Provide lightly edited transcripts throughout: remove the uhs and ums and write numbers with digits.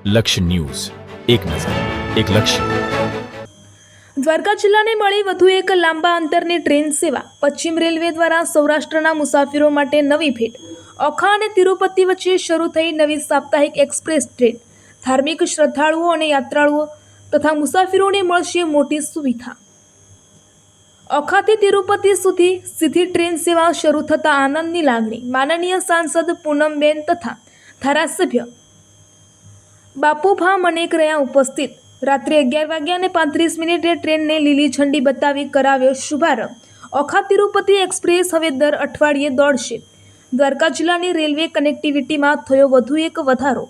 લક્ષ્ય ન્યૂઝ, એક નજર, એક લક્ષ્ય. દ્વારકા જિલ્લાને મળી વધુ એક લાંબા અંતરની ટ્રેન સેવા. પશ્ચિમ રેલવે દ્વારા સૌરાષ્ટ્રના મુસાફરો માટે નવી ભેટ. ઓખા અને તિરુપતિ વચ્ચે શરૂ થઈ નવી સાપ્તાહિક એક્સપ્રેસ ટ્રેન. ધાર્મિક શ્રદ્ધાળુઓ અને યાત્રાળુઓ તથા મુસાફરોને મળશે મોટી સુવિધા. ઓખાથી તિરુપતિ સુધી સીધી ટ્રેન સેવા શરૂ થતાં આનંદની લાગણી. માનનીય સાંસદ પૂનમબેન તથા ધારાસભ્ય બાપુભા મનેક રહ્યા ઉપસ્થિત. રાત્રે 11:35 ટ્રેનને લીલી ઝંડી બતાવી કરાવ્યો શુભારંભ. ઓખા તિરુપતિ એક્સપ્રેસ હવે દર અઠવાડિયે દોડશે. દ્વારકા જિલ્લાની રેલવે કનેક્ટિવિટીમાં થયો વધુ એક વધારો.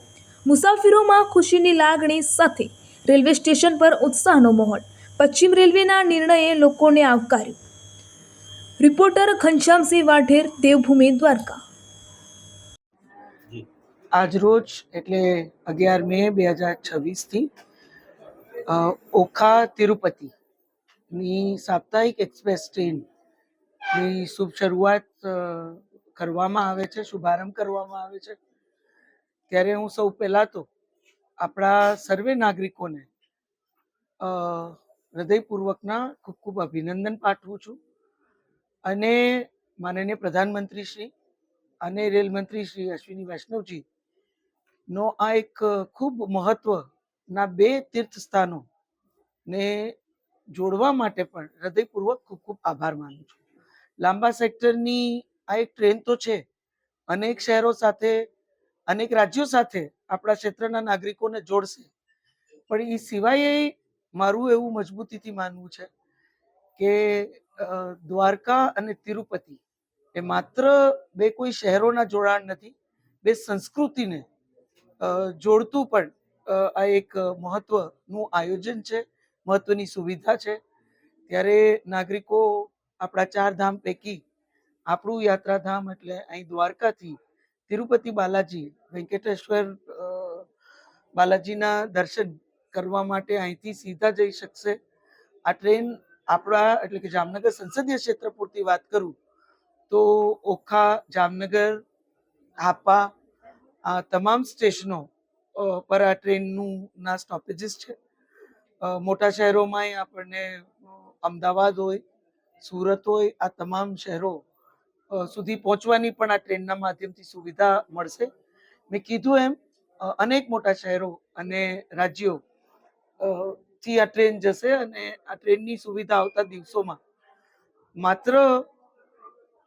મુસાફરોમાં ખુશીની લાગણી સાથે રેલવે સ્ટેશન પર ઉત્સાહનો માહોલ. પશ્ચિમ રેલવેના નિર્ણયે લોકોને આવકાર્યું. રિપોર્ટર ઘનશ્યામસિંહ વાઢેર, દેવભૂમિ, દ્વારકા. આજરોજ એટલે 11 મે 2026 ઓખા તિરુપતિની સાપ્તાહિક એક્સપ્રેસ ટ્રેનની શુભ શરૂઆત કરવામાં આવે છે, શુભારંભ કરવામાં આવે છે. ત્યારે હું સૌ પહેલાં તો આપણા સર્વે નાગરિકોને હૃદયપૂર્વકના ખૂબ ખૂબ અભિનંદન પાઠવું છું. અને માનનીય પ્રધાનમંત્રી શ્રી અને રેલ મંત્રી શ્રી અશ્વિની વૈષ્ણવજી નો આ એક ખૂબ મહત્વના બે તીર્થ સ્થાનો ને જોડવા માટે પણ હૃદયપૂર્વક ખૂબ ખૂબ આભાર માનું છું. લાંબા સેક્ટરની આ એક ટ્રેન તો છે, અનેક શહેરો સાથે, અનેક રાજ્યો સાથે આપણા ક્ષેત્રના નાગરિકોને જોડશે. પણ એ સિવાય મારું એવું મજબૂતીથી માનવું છે કે દ્વારકા અને તિરુપતિ એ માત્ર બે કોઈ શહેરોના જોડાણ નથી, બે સંસ્કૃતિને જોડતું પણ આ એક મહત્વનું આયોજન છે, મહત્વની સુવિધા છે. ત્યારે નાગરિકો આપણા 4 ધામ પૈકી આપણું યાત્રાધામ એટલે અહીં દ્વારકાથી તિરુપતિ બાલાજી, વેંકટેશ્વર બાલાજીના દર્શન કરવા માટે અહીંથી સીધા જઈ શકશે. આ ટ્રેન આપણા એટલે કે જામનગર સંસદીય ક્ષેત્ર પૂરતી વાત કરું તો ઓખા, જામનગર, હાપા આ તમામ સ્ટેશનો પર આ ટ્રેનનું ના સ્ટોપેજીસ છે. મોટા શહેરોમાં આપણને અમદાવાદ હોય, સુરત હોય, આ તમામ શહેરો સુધી પહોંચવાની પણ આ ટ્રેનના માધ્યમથી સુવિધા મળશે. મેં કીધું એમ અનેક મોટા શહેરો અને રાજ્યો થી આ ટ્રેન જશે અને આ ટ્રેનની સુવિધા આવતા દિવસોમાં માત્ર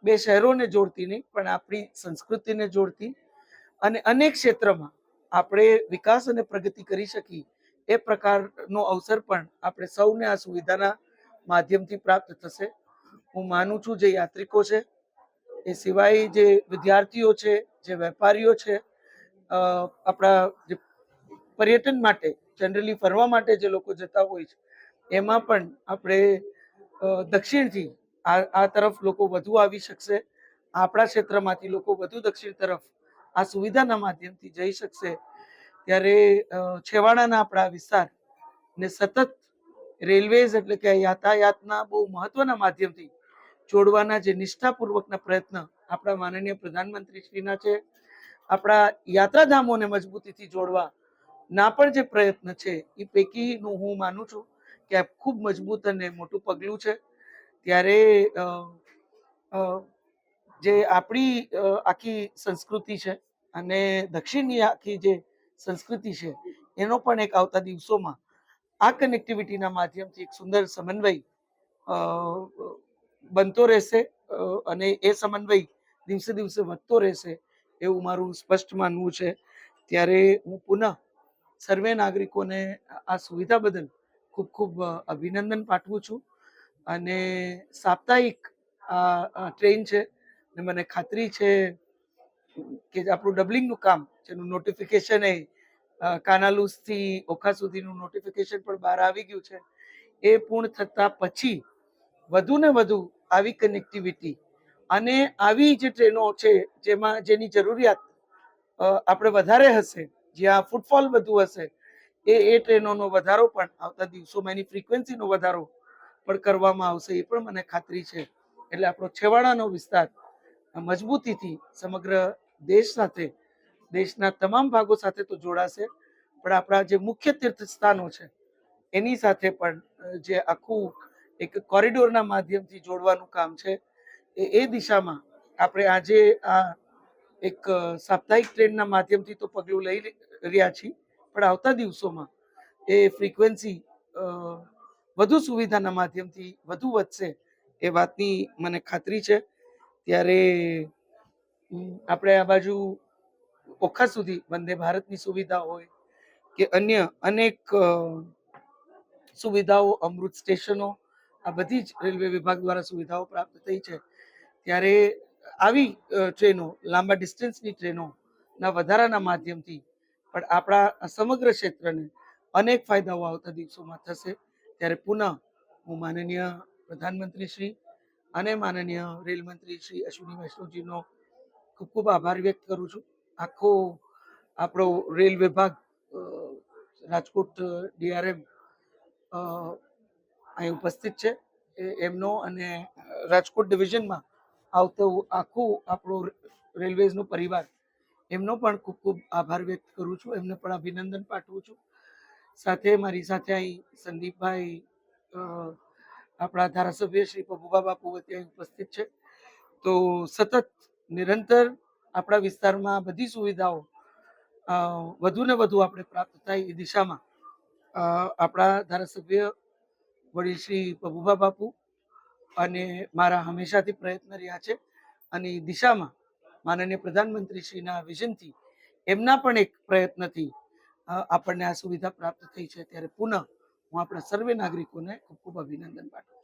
બે શહેરોને જોડતી નહીં પણ આપણી સંસ્કૃતિને જોડતી અને અનેક ક્ષેત્રમાં આપણે વિકાસ અને પ્રગતિ કરી શકીએ એ પ્રકારનો અવસર પણ આપણે સૌને આ સુવિધાના માધ્યમથી પ્રાપ્ત થશે. હું માનું છું જે યાત્રિકો છે, એ સિવાય જે વિદ્યાર્થીઓ છે, જે વેપારીઓ છે, આપણા જે પર્યટન માટે જનરલી ફરવા માટે જે લોકો જતા હોય છે, એમાં પણ આપણે દક્ષિણથી આ તરફ લોકો વધુ આવી શકશે. આપણા ક્ષેત્રમાંથી લોકો વધુ દક્ષિણ તરફ આ સુવિધાના માધ્યમથી જઈ શકશે. ત્યારે છેવાડાના આપણા વિસ્તાર ને સતત રેલવેઝ એટલે કે યાતાયાતના બહુ મહત્વના માધ્યમથી જોડવાના જે નિષ્ઠાપૂર્વકના પ્રયત્ન આપણા માનનીય પ્રધાનમંત્રી શ્રીના છે, આપણા યાત્રાધામોને મજબૂતીથી જોડવા ના પણ જે પ્રયત્ન છે એ પૈકીનું હું માનું છું કે આ ખૂબ મજબૂત અને મોટું પગલું છે. ત્યારે જે આપણી આખી સંસ્કૃતિ છે અને દક્ષિણની આખી જે સંસ્કૃતિ છે એનો પણ એક આવતા દિવસોમાં આ કનેક્ટિવિટીના માધ્યમથી એક સુંદર સમન્વય બનતો રહેશે અને એ સમન્વય દિવસે દિવસે વધતો રહેશે એવું મારું સ્પષ્ટ માનવું છે. ત્યારે હું પુનઃ સર્વે નાગરિકોને આ સુવિધા બદલ ખૂબ ખૂબ અભિનંદન પાઠવું છું. અને સાપ્તાહિક આ ટ્રેન છે ને મને ખાતરી છે કે આપણું ડબલિંગનું કામ જેનું નોટિફિકેશન એ કાનાલુસથી ઓખા સુધીનું નોટિફિકેશન પણ બહાર આવી ગયું છે, એ પૂર્ણ થતા પછી વધુ ને વધુ આવી કનેક્ટિવિટી અને આવી જે ટ્રેનો છે જેની જરૂરિયાત આપણે વધારે હશે, જ્યાં ફૂટફોલ વધુ હશે, એ ટ્રેનોનો વધારો પણ આવતા દિવસોમાં એની ફ્રીક્વન્સીનો વધારો પણ કરવામાં આવશે, એ પણ મને ખાતરી છે. એટલે આપણો છેવાડાનો વિસ્તાર મજબૂતીથી સમગ્ર દેશ સાથે, દેશના તમામ ભાગો સાથે તો જોડાશે પણ આપણા જે મુખ્ય તીર્થ સ્થાનો છે એની સાથે પણ જે આખું એક કોરિડોરના માધ્યમથી જોડવાનું કામ છે એ દિશામાં આપણે આજે આ એક સાપ્તાહિક ટ્રેનના માધ્યમથી તો પગલું લઈ રહ્યા છીએ, પણ આવતા દિવસોમાં એ ફ્રીક્વન્સી વધુ સુવિધાના માધ્યમથી વધુ વધશે એ વાતની મને ખાતરી છે. ત્યારે આપણે આ બાજુ ઓખા સુધી વંદે ભારતની સુવિધા હોય કે અન્ય અનેક સુવિધાઓ, અમૃત સ્ટેશનો, આ બધી જ રેલવે વિભાગ દ્વારા સુવિધાઓ પ્રાપ્ત થઈ છે. ત્યારે આવી ટ્રેનો, લાંબા ડિસ્ટન્સની ટ્રેનોના વધારાના માધ્યમથી પણ આપણા સમગ્ર ક્ષેત્રને અનેક ફાયદાઓ આવતા દિવસોમાં થશે. ત્યારે પુનઃ હું માનનીય પ્રધાનમંત્રી શ્રી અને માનનીય રેલ મંત્રી શ્રી અશ્વિની વૈષ્ણવજીનો ખૂબ ખૂબ આભાર વ્યક્ત કરું છું. આખો આપણો રેલ વિભાગ રાજકોટ ડીઆરએમ અહીં ઉપસ્થિત છે, એમનો અને રાજકોટ ડિવિઝનમાં આવતો આખું આપણો રેલવેઝનો પરિવાર, એમનો પણ ખૂબ ખૂબ આભાર વ્યક્ત કરું છું. એમને પણ અભિનંદન પાઠવું છું. સાથે મારી સાથે અહીં સંદીપભાઈ, આપણા ધારાસભ્ય શ્રી પબુભા બાપુ ત્યાં ઉપસ્થિત છે. તો સતત નિરંતર આપણા વિસ્તારમાં બધી સુવિધાઓ વધુ ને વધુ આપણે પ્રાપ્ત થાય એ દિશામાં આપણા ધારાસભ્ય વડીલ શ્રી પબુભા બાપુ અને મારા હંમેશાથી પ્રયત્ન રહ્યા છે. અને એ દિશામાં માનનીય પ્રધાનમંત્રી શ્રીના વિઝનથી, એમના પણ એક પ્રયત્નથી આપણને આ સુવિધા પ્રાપ્ત થઈ છે. ત્યારે પુનઃ હું આપણા સર્વે નાગરિકોને ખૂબ ખૂબ અભિનંદન પાઠવું.